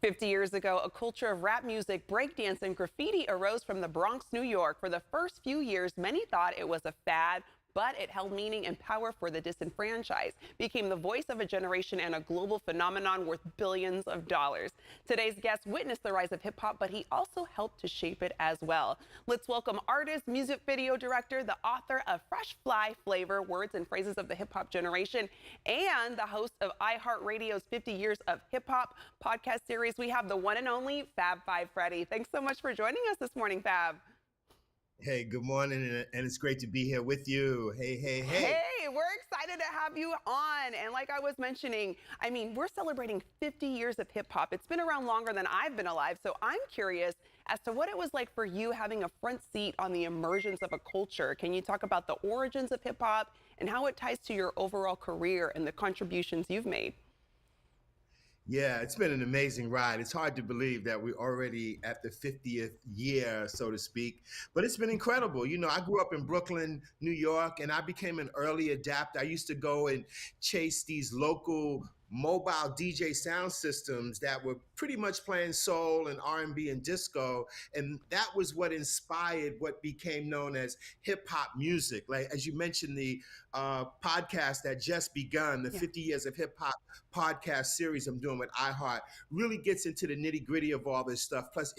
50 years ago, a culture of rap music, breakdance, and graffiti arose from the Bronx, New York. For the first few years, many thought it was a fad, but it held meaning and power for the disenfranchised, became the voice of a generation and a global phenomenon worth billions of dollars. Today's guest witnessed the rise of hip hop, but he also helped to shape it as well. Let's welcome artist, music video director, the author of Fresh Fly Flavor, Words and Phrases of the Hip Hop Generation, and the host of iHeartRadio's 50 Years of Hip Hop podcast series. We have the one and only Fab Five Freddy. Thanks so much for joining us this morning, Fab. Hey, good morning, and it's great to be here with you. Hey. Hey, we're excited to have you on. And like I was mentioning, I mean, we're celebrating 50 years of hip hop. It's been around longer than I've been alive. So I'm curious as to what it was like for you having a front seat on the emergence of a culture. Can you talk about the origins of hip hop and how it ties to your overall career and the contributions you've made? Yeah, it's been an amazing ride. It's hard to believe that we're already at the 50th year, so to speak, but it's been incredible. You know, I grew up in Brooklyn, New York, and I became an early adapter. I used to go and chase these local mobile DJ sound systems that were pretty much playing soul and R&B and disco, and that was what inspired what became known as hip hop music. Like, as you mentioned, the podcast that just begun, the 50 Years of Hip Hop podcast series I'm doing with iHeart, really gets into the nitty gritty of all this stuff, plus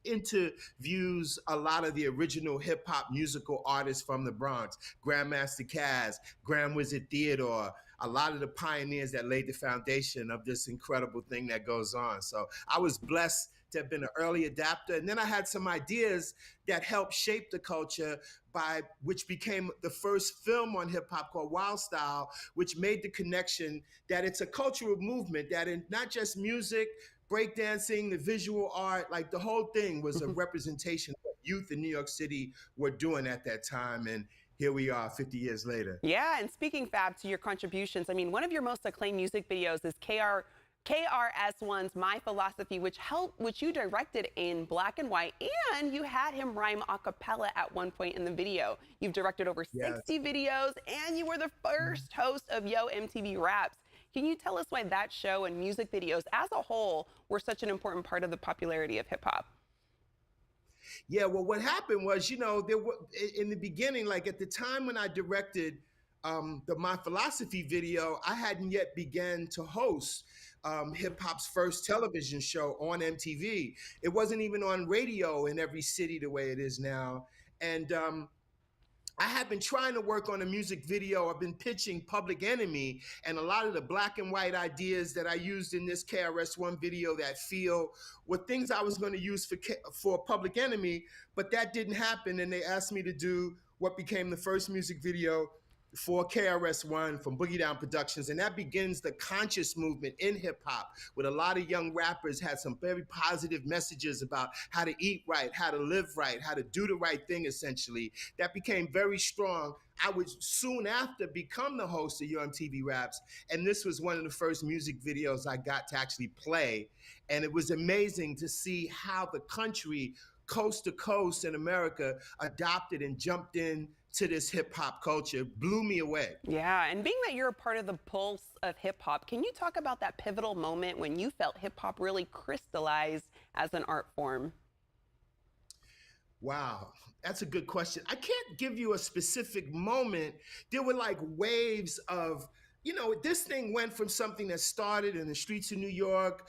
interviews a lot of the original hip hop musical artists from the Bronx, Grandmaster Caz, Grand Wizard Theodore, a lot of the pioneers that laid the foundation of this incredible thing that goes on. So I was blessed to have been an early adapter. And then I had some ideas that helped shape the culture, which became the first film on hip hop called Wild Style, which made the connection that it's a cultural movement, that in not just music, breakdancing, the visual art, like the whole thing was a representation of what youth in New York City were doing at that time. And here we are 50 years later. Yeah, and speaking, Fab, to your contributions, I mean, one of your most acclaimed music videos is KRS-One's My Philosophy, which you directed in black and white, and you had him rhyme a cappella at one point in the video. You've directed over 60 videos, and you were the first host of Yo MTV Raps. Can you tell us why that show and music videos as a whole were such an important part of the popularity of hip hop? Yeah, well, what happened was, you know, there were in the beginning, like at the time when I directed the My Philosophy video, I hadn't yet begun to host hip hop's first television show on MTV. It wasn't even on radio in every city the way it is now. And I have been trying to work on a music video. I've been pitching Public Enemy, and a lot of the black and white ideas that I used in this KRS-One video that feel were things I was going to use for Public Enemy, but that didn't happen, and they asked me to do what became the first music video for KRS-One from Boogie Down Productions, and that begins the conscious movement in hip hop, with a lot of young rappers had some very positive messages about how to eat right, how to live right, how to do the right thing, essentially. That became very strong. I would soon after become the host of Yo MTV Raps, and this was one of the first music videos I got to actually play, and it was amazing to see how the country, coast to coast in America, adopted and jumped in to this hip hop culture. Blew me away. Yeah, and being that you're a part of the pulse of hip hop, can you talk about that pivotal moment when you felt hip hop really crystallized as an art form? Wow, that's a good question. I can't give you a specific moment. There were like waves of, you know, this thing went from something that started in the streets of New York,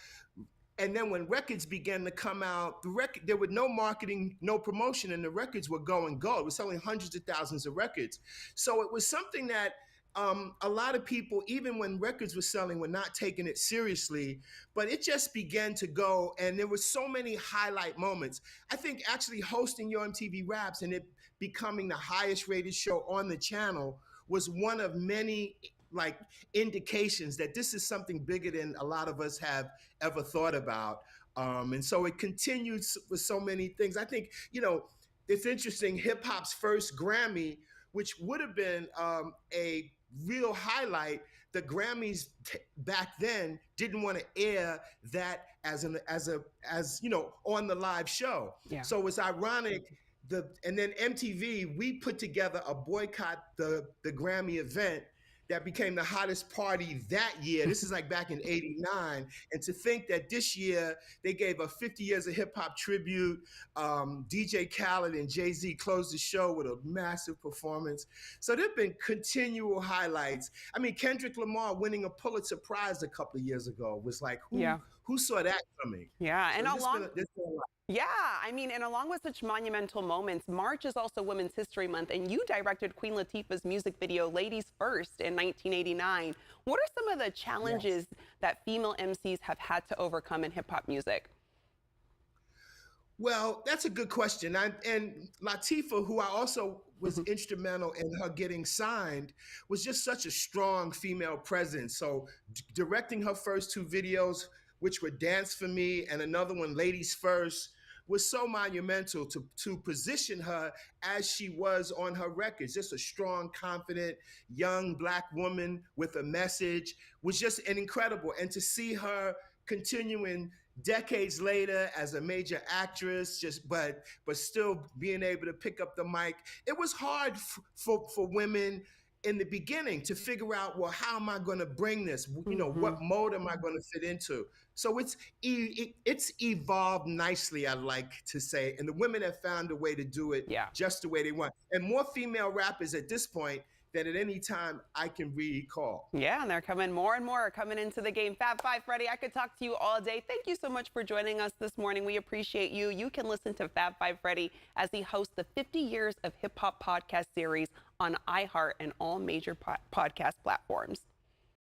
and then when records began to come out, there was no marketing, no promotion, and the records were going gold. We're selling hundreds of thousands of records. So it was something that a lot of people, even when records were selling, were not taking it seriously, but it just began to go, and there were so many highlight moments. I think actually hosting Yo MTV Raps and it becoming the highest rated show on the channel was one of many like indications that this is something bigger than a lot of us have ever thought about. And so it continues with so many things. I think, you know, it's interesting, hip hop's first Grammy, which would have been a real highlight, the Grammys back then didn't want to air that as you know, on the live show. Yeah. So it's ironic. And then MTV, we put together a boycott the Grammy event that became the hottest party that year. This is like back in '89. And to think that this year they gave a 50 years of hip hop tribute. DJ Khaled and Jay-Z closed the show with a massive performance. So there've been continual highlights. I mean, Kendrick Lamar winning a Pulitzer Prize a couple of years ago was like, Yeah. who saw that coming? Yeah. So And along, there's been a lot. yeah, I mean, and along with such monumental moments, March is also Women's History Month, and you directed Queen Latifah's music video Ladies First in 1989. What are some of the challenges that female MCs have had to overcome in hip hop music? Well, that's a good question. And Latifah, who I also was Mhm. instrumental in her getting signed, was just such a strong female presence. So directing her first two videos, which were Dance for Me and another one, Ladies First, was so monumental to position her as she was on her records. Just a strong, confident, young Black woman with a message was just an incredible. And to see her continuing decades later as a major actress, but still being able to pick up the mic. It was hard for women in the beginning to figure out, well, how am I going to bring this? You know, Mhm. what mode am I going to fit into? So it's evolved nicely, I like to say, and the women have found a way to do it Yeah. just the way they want. And more female rappers at this point than at any time I can recall. Yeah, and they're coming more and more coming into the game. Fab Five Freddy, I could talk to you all day. Thank you so much for joining us this morning. We appreciate you. You can listen to Fab Five Freddy as he hosts the 50 Years of Hip Hop podcast series on iHeart and all major podcast platforms.